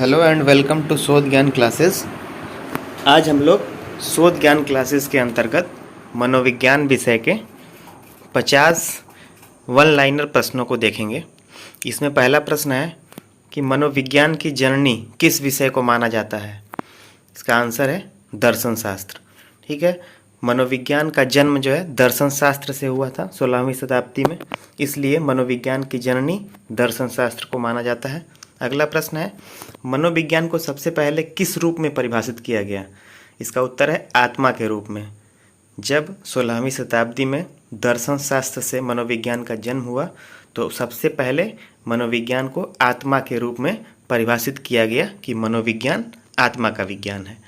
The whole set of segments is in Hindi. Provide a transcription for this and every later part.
हेलो एंड वेलकम टू शोध ज्ञान क्लासेस। आज हम लोग शोध ज्ञान क्लासेस के अंतर्गत मनोविज्ञान विषय के 50 वन लाइनर प्रश्नों को देखेंगे। इसमें पहला प्रश्न है कि मनोविज्ञान की जननी किस विषय को माना जाता है। इसका आंसर है दर्शन शास्त्र। ठीक है, मनोविज्ञान का जन्म जो है दर्शन शास्त्र से हुआ था 16वीं शताब्दी में, इसलिए मनोविज्ञान की जननी दर्शन शास्त्र को माना जाता है। अगला प्रश्न है, मनोविज्ञान को सबसे पहले किस रूप में परिभाषित किया गया। इसका उत्तर है आत्मा के रूप में। जब 16वीं शताब्दी में दर्शन शास्त्र से मनोविज्ञान का जन्म हुआ तो सबसे पहले मनोविज्ञान को आत्मा के रूप में परिभाषित किया गया कि मनोविज्ञान आत्मा का विज्ञान है।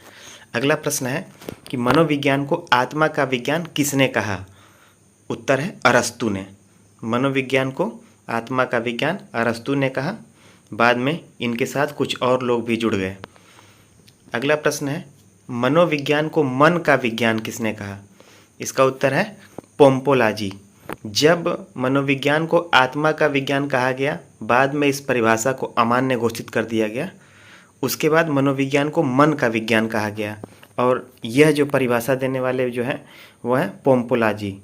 अगला प्रश्न है कि मनोविज्ञान को आत्मा का विज्ञान किसने कहा। उत्तर है अरस्तु ने। मनोविज्ञान को आत्मा का विज्ञान अरस्तु ने कहा। बाद में इनके साथ कुछ और लोग भी जुड़ गए। अगला प्रश्न है, मनोविज्ञान को मन का विज्ञान किसने कहा। इसका उत्तर है पोम्पोलाजी। जब मनोविज्ञान को आत्मा का विज्ञान कहा गया, बाद में इस परिभाषा को अमान्य घोषित कर दिया गया। उसके बाद मनोविज्ञान को मन का विज्ञान कहा गया और यह जो परिभाषा देने वाले जो है वह है पोम्पोलाजी।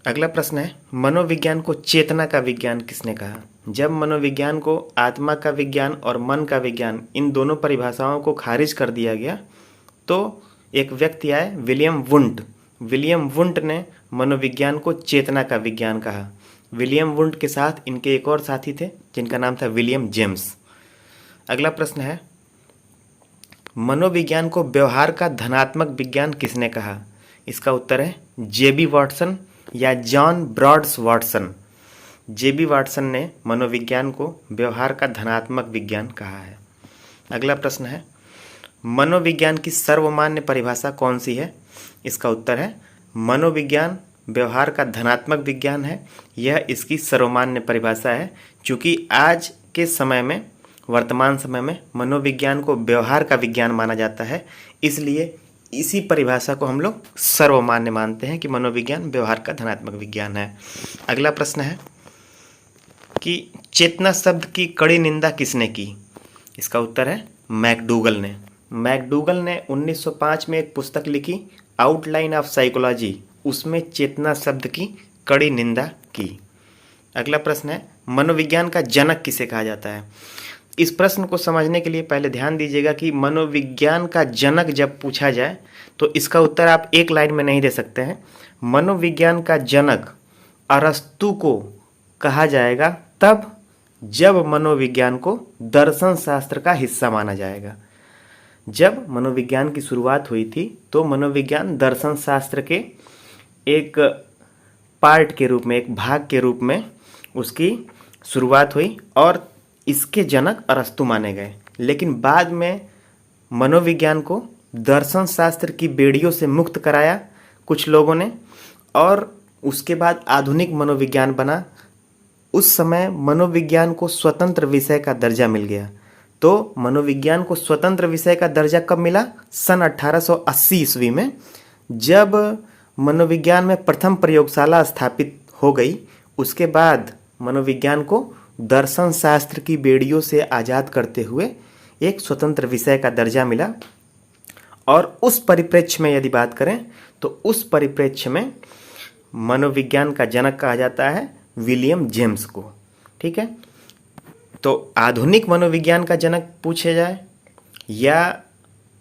अगला प्रश्न है, मनोविज्ञान को चेतना का विज्ञान किसने कहा। जब मनोविज्ञान को आत्मा का विज्ञान और मन का विज्ञान इन दोनों परिभाषाओं को खारिज कर दिया गया तो एक व्यक्ति आए, विलियम वुंट। विलियम वुंट ने मनोविज्ञान को चेतना का विज्ञान कहा। विलियम वुंट के साथ इनके एक और साथी थे जिनका नाम था विलियम जेम्स। अगला प्रश्न है, मनोविज्ञान को व्यवहार का धनात्मक विज्ञान किसने कहा। इसका उत्तर है जेबी वाटसन या जॉन ब्रॉड्स वाटसन। जेबी वाटसन ने मनोविज्ञान को व्यवहार का धनात्मक विज्ञान कहा है। अगला प्रश्न है, मनोविज्ञान की सर्वमान्य परिभाषा कौन सी है। इसका उत्तर है मनोविज्ञान व्यवहार का धनात्मक विज्ञान है। यह इसकी सर्वमान्य परिभाषा है। चूँकि आज के समय में, वर्तमान समय में मनोविज्ञान को व्यवहार का विज्ञान माना जाता है, इसलिए इसी परिभाषा को हम लोग सर्वमान्य मानते हैं कि मनोविज्ञान व्यवहार का धनात्मक विज्ञान है। अगला प्रश्न है कि चेतना शब्द की कड़ी निंदा किसने की। इसका उत्तर है मैकडूगल ने। मैकडूगल ने 1905 में एक पुस्तक लिखी, आउटलाइन ऑफ साइकोलॉजी। उसमें चेतना शब्द की कड़ी निंदा की। अगला प्रश्न है, मनोविज्ञान का जनक किसे कहा जाता है। इस प्रश्न को समझने के लिए पहले ध्यान दीजिएगा कि मनोविज्ञान का जनक जब पूछा जाए तो इसका उत्तर आप एक लाइन में नहीं दे सकते हैं। मनोविज्ञान का जनक अरस्तु को कहा जाएगा तब जब मनोविज्ञान को दर्शन शास्त्र का हिस्सा माना जाएगा। जब मनोविज्ञान की शुरुआत हुई थी तो मनोविज्ञान दर्शन शास्त्र के एक पार्ट के रूप में, एक भाग के रूप में उसकी शुरुआत हुई और इसके जनक अरस्तु माने गए। लेकिन बाद में मनोविज्ञान को दर्शन शास्त्र की बेड़ियों से मुक्त कराया कुछ लोगों ने और उसके बाद आधुनिक मनोविज्ञान बना। उस समय मनोविज्ञान को स्वतंत्र विषय का दर्जा मिल गया। तो मनोविज्ञान को स्वतंत्र विषय का दर्जा कब मिला। सन 1880 ईस्वी में, जब मनोविज्ञान में प्रथम प्रयोगशाला स्थापित हो गई। उसके बाद मनोविज्ञान को दर्शन शास्त्र की बेड़ियों से आज़ाद करते हुए एक स्वतंत्र विषय का दर्जा मिला। और उस परिप्रेक्ष्य में यदि बात करें तो उस परिप्रेक्ष्य में मनोविज्ञान का जनक कहा जाता है विलियम जेम्स को। ठीक है, तो आधुनिक मनोविज्ञान का जनक पूछे जाए या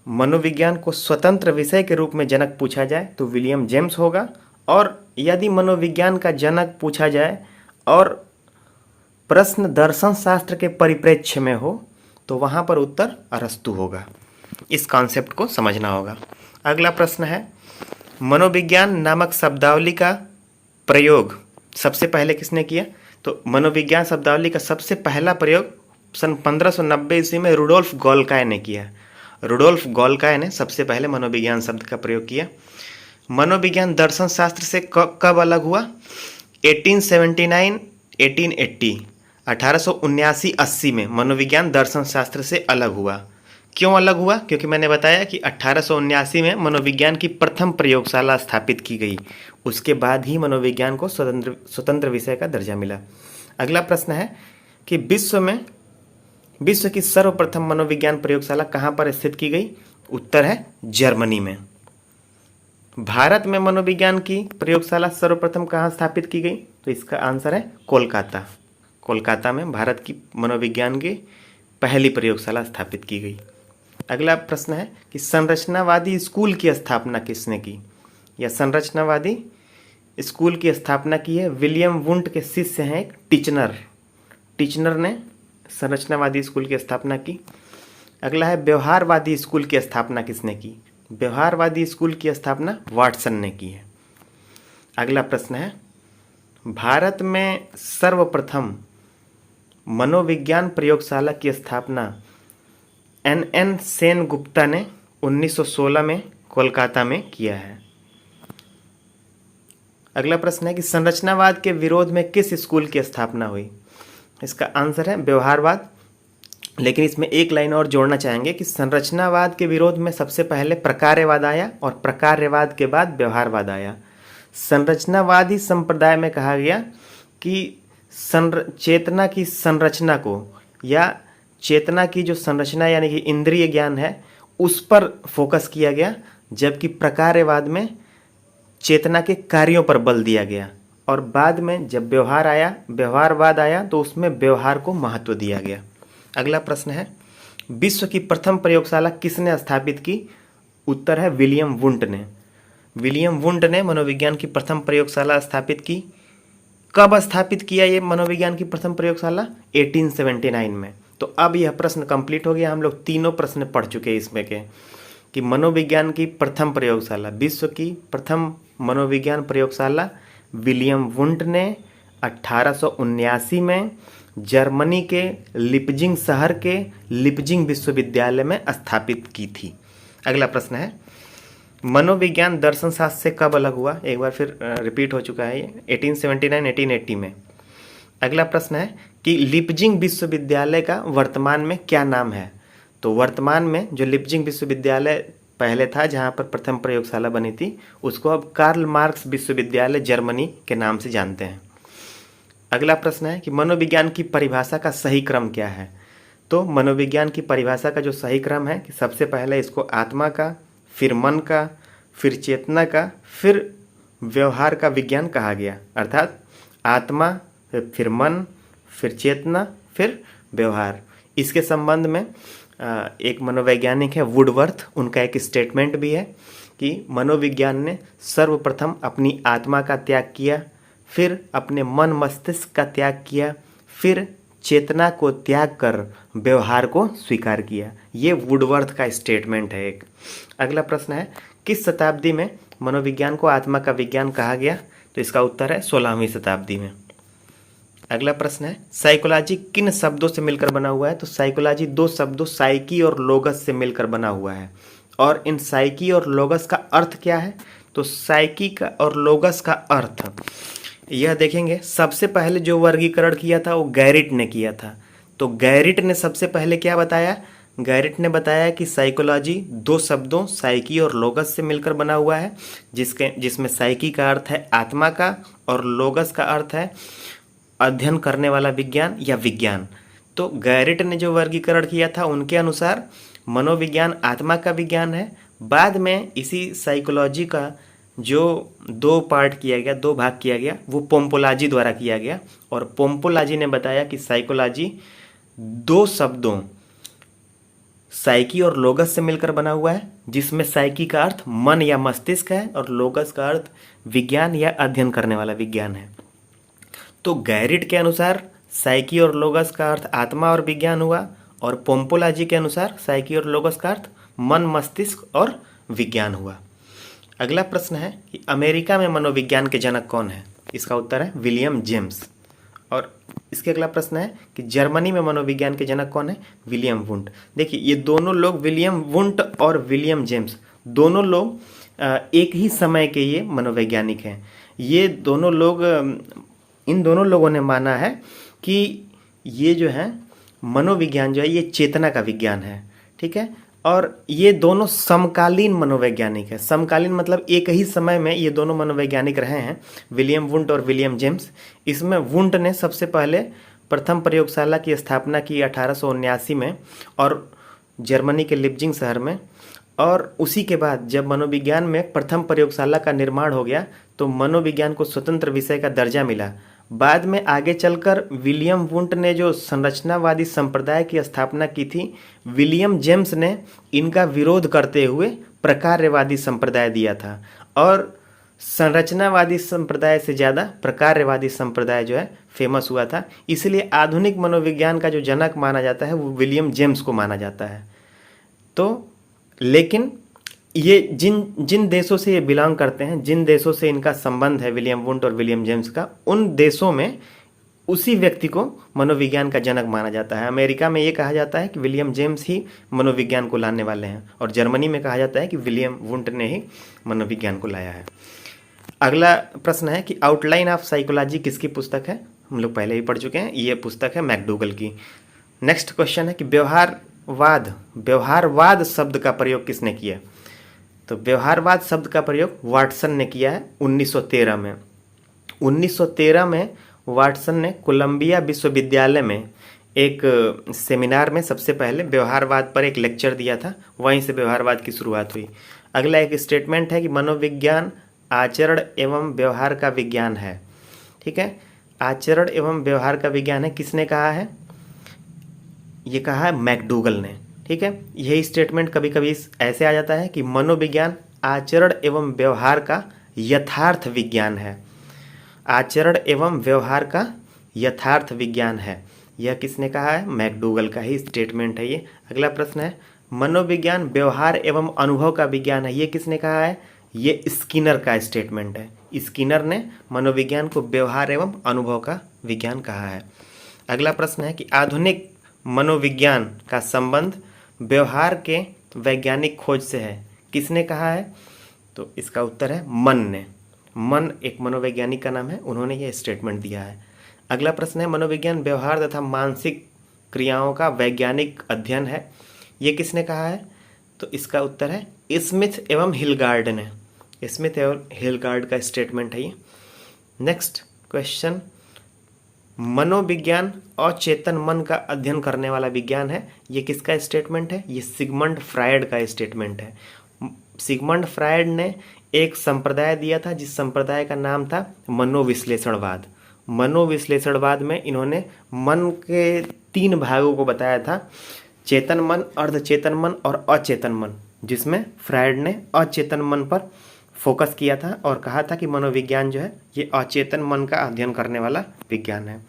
मनोविज्ञान को स्वतंत्र विषय के रूप में जनक पूछा जाए तो विलियम जेम्स होगा। और यदि मनोविज्ञान का जनक पूछा जाए और प्रश्न दर्शन शास्त्र के परिप्रेक्ष्य में हो तो वहाँ पर उत्तर अरस्तु होगा। इस कॉन्सेप्ट को समझना होगा। अगला प्रश्न है, मनोविज्ञान नामक शब्दावली का प्रयोग सबसे पहले किसने किया। तो मनोविज्ञान शब्दावली का सबसे पहला प्रयोग सन 1590 ईस्वी में रुडोल्फ गोल्काय ने किया। रुडोल्फ गोल्काय ने सबसे पहले मनोविज्ञान शब्द का प्रयोग किया। मनोविज्ञान दर्शन शास्त्र से कब अलग हुआ। 1879, 1880, 1879-80 में मनोविज्ञान दर्शन शास्त्र से अलग हुआ। क्यों अलग हुआ? क्योंकि मैंने बताया कि 1879 में मनोविज्ञान की प्रथम प्रयोगशाला स्थापित की गई। उसके बाद ही मनोविज्ञान को स्वतंत्र विषय का दर्जा मिला। अगला प्रश्न है कि विश्व की सर्वप्रथम मनोविज्ञान प्रयोगशाला कहाँ पर स्थित की गई? उत्तर है जर्मनी में। भारत में मनोविज्ञान की प्रयोगशाला सर्वप्रथम कहाँ स्थापित की गई? तो इसका आंसर है कोलकाता। कोलकाता में भारत की मनोविज्ञान की पहली प्रयोगशाला स्थापित की गई। अगला प्रश्न है कि संरचनावादी स्कूल की स्थापना किसने की? या संरचनावादी स्कूल की स्थापना की है विलियम वुंट के शिष्य हैं एक टिचनर। टिचनर ने संरचनावादी स्कूल की स्थापना की। अगला है व्यवहारवादी स्कूल की स्थापना किसने की? व्यवहारवादी स्कूल की स्थापना वाटसन ने की है। अगला प्रश्न है भारत में सर्वप्रथम मनोविज्ञान प्रयोगशाला की स्थापना NN सेनगुप्ता ने 1916 में कोलकाता में किया है। अगला प्रश्न है कि संरचनावाद के विरोध में किस स्कूल की स्थापना हुई? इसका आंसर है व्यवहारवाद। लेकिन इसमें एक लाइन और जोड़ना चाहेंगे कि संरचनावाद के विरोध में सबसे पहले प्रकार्यवाद आया और प्रकार्यवाद के बाद व्यवहारवाद आया। संरचनावादी संप्रदाय में कहा गया कि चेतना की संरचना को या चेतना की जो संरचना यानी कि इंद्रिय ज्ञान है उस पर फोकस किया गया, जबकि प्रकार्यवाद में चेतना के कार्यों पर बल दिया गया। और बाद में जब व्यवहारवाद आया तो उसमें व्यवहार को महत्व दिया गया। अगला प्रश्न है विश्व की प्रथम प्रयोगशाला किसने स्थापित की? उत्तर है विलियम वुंट ने। विलियम वुंट ने मनोविज्ञान की प्रथम प्रयोगशाला स्थापित की। कब स्थापित किया ये मनोविज्ञान की प्रथम प्रयोगशाला? 1879 में। तो अब यह प्रश्न कंप्लीट हो गया। हम लोग तीनों प्रश्न पढ़ चुके हैं इसमें के कि मनोविज्ञान की प्रथम प्रयोगशाला, विश्व की प्रथम मनोविज्ञान प्रयोगशाला विलियम वुंट ने 1879 में जर्मनी के लिपजिंग शहर के लिपजिंग विश्वविद्यालय में स्थापित की थी। अगला प्रश्न है मनोविज्ञान दर्शन शास्त्र से कब अलग हुआ? एक बार फिर रिपीट हो चुका है ये 1879 1880 में। अगला प्रश्न है कि लिपजिंग विश्वविद्यालय का वर्तमान में क्या नाम है? तो वर्तमान में जो लिपजिंग विश्वविद्यालय पहले था जहाँ पर प्रथम प्रयोगशाला बनी थी उसको अब कार्ल मार्क्स विश्वविद्यालय जर्मनी के नाम से जानते हैं। अगला प्रश्न है कि मनोविज्ञान की परिभाषा का सही क्रम क्या है? तो मनोविज्ञान की परिभाषा का जो सही क्रम है कि सबसे पहले इसको आत्मा का, फिर मन का, फिर चेतना का, फिर व्यवहार का विज्ञान कहा गया। अर्थात आत्मा, फिर मन, फिर चेतना, फिर व्यवहार। इसके संबंध में एक मनोवैज्ञानिक है वुडवर्थ, उनका एक स्टेटमेंट भी है कि मनोविज्ञान ने सर्वप्रथम अपनी आत्मा का त्याग किया, फिर अपने मन मस्तिष्क का त्याग किया, फिर चेतना को त्याग कर व्यवहार को स्वीकार किया। ये वुडवर्थ का स्टेटमेंट है एक। अगला प्रश्न है किस शताब्दी में मनोविज्ञान को आत्मा का विज्ञान कहा गया? तो इसका उत्तर है 16वीं शताब्दी में। अगला प्रश्न है साइकोलॉजी किन शब्दों से मिलकर बना हुआ है? तो साइकोलॉजी दो शब्दों साइकी और लोगस से मिलकर बना हुआ है। और इन साइकी और लोगस का अर्थ क्या है? तो साइकी का और लोगस का अर्थ यह देखेंगे। सबसे पहले जो वर्गीकरण किया था वो गैरिट ने किया था। तो गैरिट ने सबसे पहले क्या बताया? गैरिट ने बताया कि साइकोलॉजी दो शब्दों साइकी और लोगस से मिलकर बना हुआ है, जिसमें साइकी का अर्थ है आत्मा का और लोगस का अर्थ है अध्ययन करने वाला विज्ञान या विज्ञान। तो गैरिट ने जो वर्गीकरण किया था उनके अनुसार मनोविज्ञान आत्मा का विज्ञान है। बाद में इसी साइकोलॉजी का जो दो भाग किया गया वो पोम्पोलाजी द्वारा किया गया। और पोम्पोलाजी ने बताया कि साइकोलॉजी दो शब्दों साइकी और लोगस से मिलकर बना हुआ है, जिसमें साइकी का अर्थ मन या मस्तिष्क है और लोगस का अर्थ विज्ञान या अध्ययन करने वाला विज्ञान है। तो गैरिट के अनुसार साइकी और लोगस का अर्थ आत्मा और विज्ञान हुआ, और पोम्पोलाजी के अनुसार साइकी और लोगस का अर्थ मन मस्तिष्क और विज्ञान हुआ। अगला प्रश्न है कि अमेरिका में मनोविज्ञान के जनक कौन है? इसका उत्तर है विलियम जेम्स। और इसके अगला प्रश्न है कि जर्मनी में मनोविज्ञान के जनक कौन है? William won't. देखिए ये दोनों लोग विलियम वुंट और विलियम जेम्स दोनों लोग एक ही समय के ये मनोवैज्ञानिक हैं। ये दोनों लोग इन दोनों लोगों ने माना है कि ये जो है मनोविज्ञान जो है ये चेतना का विज्ञान है। ठीक है, और ये दोनों समकालीन मनोवैज्ञानिक है। समकालीन मतलब एक ही समय में ये दोनों मनोवैज्ञानिक रहे हैं, विलियम वुंट और विलियम जेम्स। इसमें वुंट ने सबसे पहले प्रथम प्रयोगशाला की स्थापना की 1879 में और जर्मनी के लिप्जिंग शहर में। और उसी के बाद जब मनोविज्ञान में प्रथम प्रयोगशाला का निर्माण हो गया तो मनोविज्ञान को स्वतंत्र विषय का दर्जा मिला। बाद में आगे चलकर विलियम वुंट ने जो संरचनावादी संप्रदाय की स्थापना की थी, विलियम जेम्स ने इनका विरोध करते हुए प्रकार्यवादी संप्रदाय दिया था। और संरचनावादी संप्रदाय से ज़्यादा प्रकार्यवादी संप्रदाय जो है फेमस हुआ था। इसलिए आधुनिक मनोविज्ञान का जो जनक माना जाता है वो विलियम जेम्स को माना जाता है। तो लेकिन ये जिन जिन देशों से ये बिलोंग करते हैं, जिन देशों से इनका संबंध है विलियम वुंट और विलियम जेम्स का, उन देशों में उसी व्यक्ति को मनोविज्ञान का जनक माना जाता है। अमेरिका में ये कहा जाता है कि विलियम जेम्स ही मनोविज्ञान को लाने वाले हैं, और जर्मनी में कहा जाता है कि विलियम वुंट ने ही मनोविज्ञान को लाया है। अगला प्रश्न है कि आउटलाइन ऑफ साइकोलॉजी किसकी पुस्तक है? हम लोग पहले ही पढ़ चुके हैं, ये पुस्तक है मैकडूगल की। नेक्स्ट क्वेश्चन है कि व्यवहारवाद शब्द का प्रयोग किसने किया? तो व्यवहारवाद शब्द का प्रयोग वाटसन ने किया है 1913 में। 1913 में वाटसन ने कोलंबिया विश्वविद्यालय में एक सेमिनार में सबसे पहले व्यवहारवाद पर एक लेक्चर दिया था, वहीं से व्यवहारवाद की शुरुआत हुई। अगला एक स्टेटमेंट है कि मनोविज्ञान आचरण एवं व्यवहार का विज्ञान है। ठीक है, आचरण एवं व्यवहार का विज्ञान है, किसने कहा है? ये कहा है मैकडूगल ने। ठीक है, यही स्टेटमेंट कभी कभी ऐसे आ जाता है कि मनोविज्ञान आचरण एवं व्यवहार का यथार्थ विज्ञान है। आचरण एवं व्यवहार का यथार्थ विज्ञान है, यह किसने कहा है? मैकडूगल का ही स्टेटमेंट है ये। अगला प्रश्न है मनोविज्ञान व्यवहार एवं अनुभव का विज्ञान है, ये किसने कहा है? ये स्किनर का स्टेटमेंट है। स्किनर ने मनोविज्ञान को व्यवहार एवं अनुभव का विज्ञान कहा है। अगला प्रश्न है कि आधुनिक मनोविज्ञान का संबंध व्यवहार के वैज्ञानिक खोज से है, किसने कहा है? तो इसका उत्तर है मन ने। मन एक मनोवैज्ञानिक का नाम है, उन्होंने ये स्टेटमेंट दिया है। अगला प्रश्न है मनोविज्ञान व्यवहार तथा मानसिक क्रियाओं का वैज्ञानिक अध्ययन है, ये किसने कहा है? तो इसका उत्तर है स्मिथ एवं हिलगार्ड ने। स्मिथ एवं हिलगार्ड का स्टेटमेंट है ये। नेक्स्ट क्वेश्चन, मनोविज्ञान अचेतन मन का अध्ययन करने वाला विज्ञान है, ये किसका स्टेटमेंट है? ये सिगमंड फ्रायड का स्टेटमेंट है। सिगमंड फ्रायड ने एक संप्रदाय दिया था जिस संप्रदाय का नाम था मनोविश्लेषणवाद। मनोविश्लेषणवाद में इन्होंने मन के 3 भागों को बताया था, चेतन मन, अर्धचेतन मन और अचेतन मन, जिसमें फ्रायड ने अचेतन मन पर फोकस किया था और कहा था कि मनोविज्ञान जो है ये अचेतन मन का अध्ययन करने वाला विज्ञान है।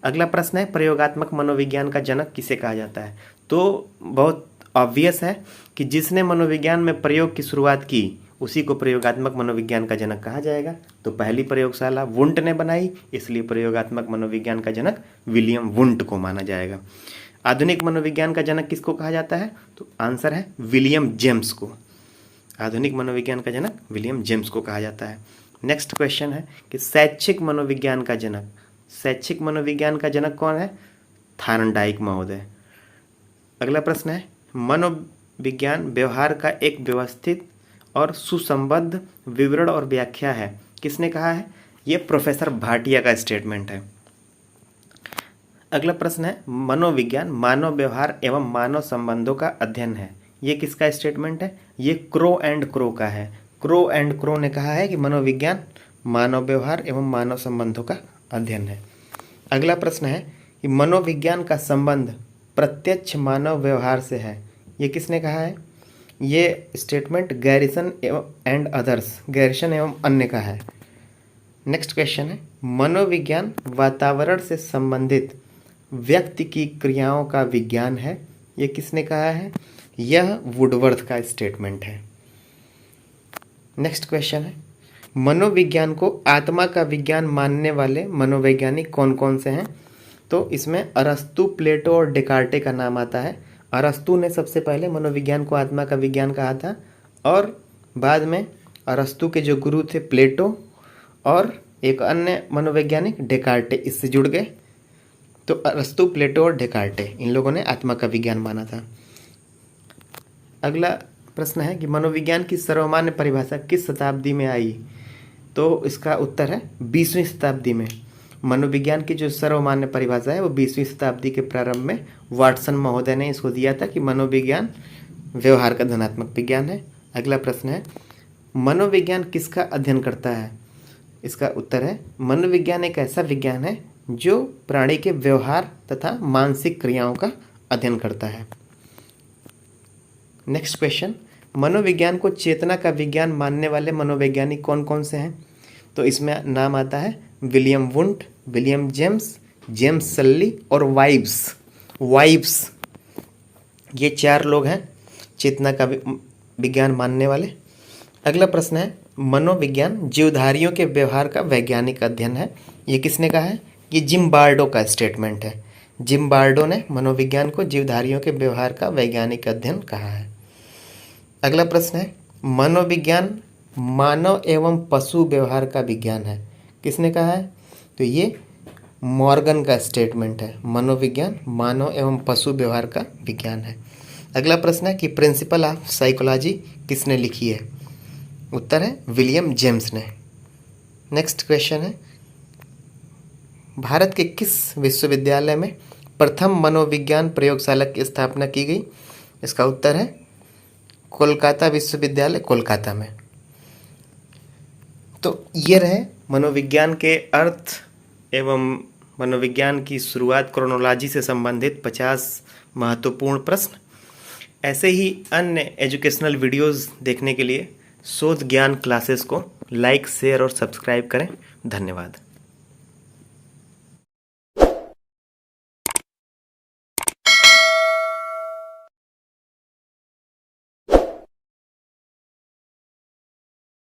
अगला प्रश्न है प्रयोगात्मक मनोविज्ञान का जनक किसे कहा जाता है? तो बहुत ऑब्वियस है कि जिसने मनोविज्ञान में प्रयोग की शुरुआत की उसी को प्रयोगात्मक मनोविज्ञान का जनक कहा जाएगा। तो पहली प्रयोगशाला वुंट ने बनाई, इसलिए प्रयोगात्मक मनोविज्ञान का जनक विलियम वुंट को माना जाएगा। आधुनिक मनोविज्ञान का जनक किसको कहा जाता है? तो आंसर है विलियम जेम्स को। आधुनिक मनोविज्ञान का जनक विलियम जेम्स को कहा जाता है। नेक्स्ट क्वेश्चन है कि शैक्षिक मनोविज्ञान का जनक, शैक्षिक मनोविज्ञान का जनक कौन है? थार्नडाइक महोदय। अगला प्रश्न है मनोविज्ञान व्यवहार का एक व्यवस्थित और सुसंबद्ध विवरण और व्याख्या है, किसने कहा है? ये प्रोफेसर भाटिया का स्टेटमेंट है। अगला प्रश्न है मनोविज्ञान मानव व्यवहार एवं मानव संबंधों का अध्ययन है, ये किसका स्टेटमेंट है? ये क्रो एंड क्रो का है। क्रो एंड क्रो ने कहा है कि मनोविज्ञान मानव व्यवहार एवं मानव संबंधों का अध्ययन है। अगला प्रश्न है कि मनोविज्ञान का संबंध प्रत्यक्ष मानव व्यवहार से है, ये किसने कहा है? ये statement garrison and others, garrison एवं अन्य का है। नेक्स्ट क्वेश्चन है मनोविज्ञान वातावरण से संबंधित व्यक्ति की क्रियाओं का विज्ञान है, ये किसने कहा है? यह वुडवर्थ का स्टेटमेंट है। नेक्स्ट क्वेश्चन है मनोविज्ञान को आत्मा का विज्ञान मानने वाले मनोवैज्ञानिक कौन कौन से हैं? तो इसमें अरस्तु, प्लेटो और डेकार्टे का नाम आता है। अरस्तु ने सबसे पहले मनोविज्ञान को आत्मा का विज्ञान कहा था और बाद में अरस्तु के जो गुरु थे प्लेटो और एक अन्य मनोवैज्ञानिक डेकार्टे इससे जुड़ गए। तो अरस्तु, प्लेटो और डेकार्टे इन लोगों ने आत्मा का विज्ञान माना था। अगला प्रश्न है कि मनोविज्ञान की सर्वमान्य परिभाषा किस शताब्दी में आई? तो इसका उत्तर है 20वीं शताब्दी में। मनोविज्ञान की जो सर्वमान्य परिभाषा है वो 20वीं शताब्दी के प्रारंभ में वाटसन महोदय ने इसको दिया था कि मनोविज्ञान व्यवहार का धनात्मक विज्ञान है। अगला प्रश्न है, मनोविज्ञान किसका अध्ययन करता है? इसका उत्तर है, मनोविज्ञान एक ऐसा विज्ञान है जो प्राणी के व्यवहार तथा मानसिक क्रियाओं का अध्ययन करता है। नेक्स्ट क्वेश्चन, मनोविज्ञान को चेतना का विज्ञान मानने वाले मनोवैज्ञानिक कौन कौन से हैं? तो इसमें नाम आता है William Wundt, William James, James Sully और वाइब्स। ये 4 लोग हैं चेतना का विज्ञान मानने वाले। अगला प्रश्न है, मनोविज्ञान जीवधारियों के व्यवहार का वैज्ञानिक अध्ययन है। ये किसने कहा है? ये जिम्बार्डो का स्टेटमेंट है। जिम्बार्डो ने मनोविज्ञान को जीवधारियों के व्यवहार का वैज्ञानिक अध्ययन कहा है। अगला प्रश्न है, मनोविज्ञान मानव एवं पशु व्यवहार का विज्ञान है। किसने कहा है? तो ये मॉर्गन का स्टेटमेंट है। मनोविज्ञान मानव एवं पशु व्यवहार का विज्ञान है। अगला प्रश्न है कि प्रिंसिपल ऑफ साइकोलॉजी किसने लिखी है? उत्तर है विलियम जेम्स ने। नेक्स्ट क्वेश्चन है, भारत के किस विश्वविद्यालय में प्रथम मनोविज्ञान प्रयोगशाला की स्थापना की गई? इसका उत्तर है कोलकाता विश्वविद्यालय, कोलकाता में। तो ये रहे मनोविज्ञान के अर्थ एवं मनोविज्ञान की शुरुआत क्रोनोलॉजी से संबंधित 50 महत्वपूर्ण प्रश्न। ऐसे ही अन्य एजुकेशनल वीडियोस देखने के लिए शोध ज्ञान क्लासेस को लाइक, शेयर और सब्सक्राइब करें। धन्यवाद।